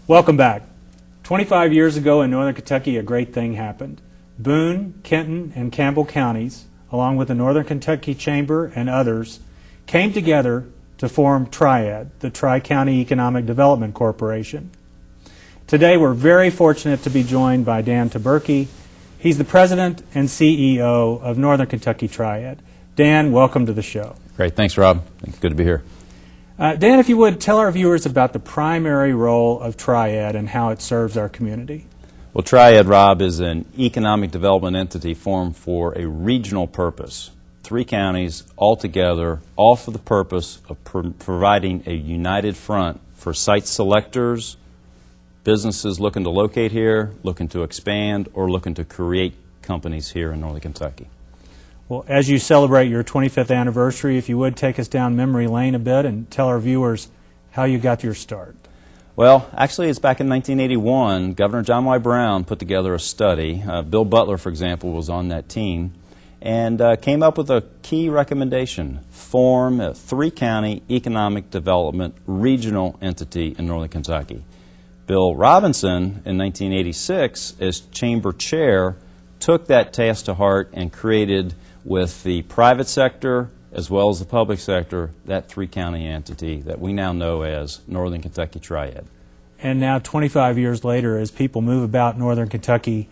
Welcome back. 25 years ago in Northern Kentucky, a great thing happened. Boone, Kenton, and Campbell counties, along with the Northern Kentucky Chamber and others, came together to form Triad, the Tri-County Economic Development Corporation. Today, we're very fortunate to be joined by Dan Taberke. He's the president and CEO of Northern Kentucky Triad. Dan, welcome to the show. Great. Thanks, Rob. It's good to be here. Dan, if you would, tell our viewers about the primary role of Triad and how it serves our community. Well, Triad, Rob, is an economic development entity formed for a regional purpose. 3 counties all together, all for the purpose of providing a united front for site selectors, businesses looking to locate here, looking to expand, or looking to create companies here in Northern Kentucky. Well, as you celebrate your 25th anniversary, if you would take us down memory lane a bit and tell our viewers how you got your start. Well, actually, it's back in 1981. Governor John Y. Brown put together a study. Bill Butler, for example, was on that team, and came up with a key recommendation: form a 3-county economic development regional entity in Northern Kentucky. Bill Robinson, in 1986, as chamber chair, took that task to heart and created, with the private sector as well as the public sector, that 3-county entity that we now know as Northern Kentucky Triad. And now, 25 years later, as people move about Northern Kentucky,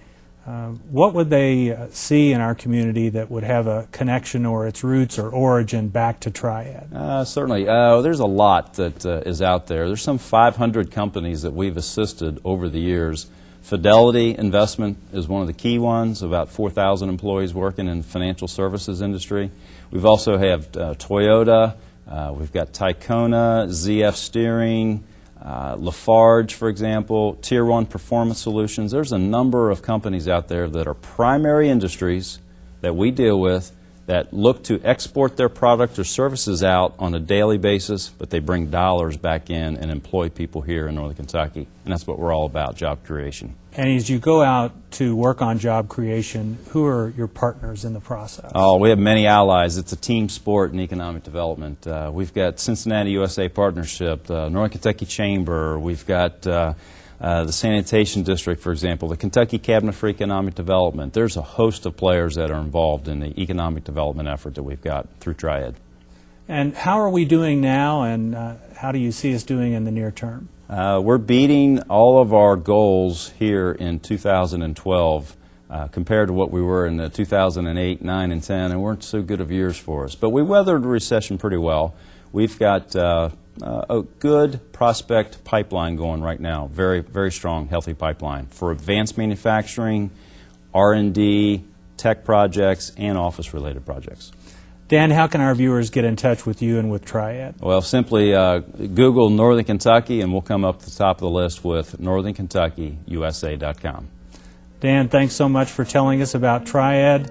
what would they see in our community that would have a connection or its roots or origin back to Triad? Certainly. There's a lot that is out there. There's some 500 companies that we've assisted over the years. Fidelity Investment is one of the key ones, about 4,000 employees working in the financial services industry. We've also have Toyota, we've got Tycona, ZF Steering, Lafarge, for example, Tier 1 Performance Solutions. There's a number of companies out there that are primary industries that we deal with that look to export their product or services out on a daily basis, but they bring dollars back in and employ people here in Northern Kentucky. And that's what we're all about, job creation. And as you go out to work on job creation, who are your partners in the process? Oh, we have many allies. It's a team sport in economic development. We've got Cincinnati USA Partnership, Northern Kentucky Chamber, we've got the Sanitation District, for example, the Kentucky Cabinet for Economic Development. There's a host of players that are involved in the economic development effort that we've got through Triad. And how are we doing now, and how do you see us doing in the near term? We're beating all of our goals here in 2012 compared to what we were in the 2008, 9, and 10, and weren't so good of years for us. But we weathered the recession pretty well. We've got a good prospect pipeline going right now, very, very strong, healthy pipeline for advanced manufacturing, R&D, tech projects, and office-related projects. Dan, how can our viewers get in touch with you and with Triad? Well, simply Google Northern Kentucky, and we'll come up at the top of the list with northernkentuckyusa.com. Dan, thanks so much for telling us about Triad.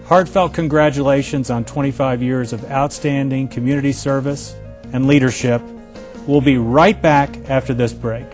Heartfelt congratulations on 25 years of outstanding community service and leadership. We'll be right back after this break.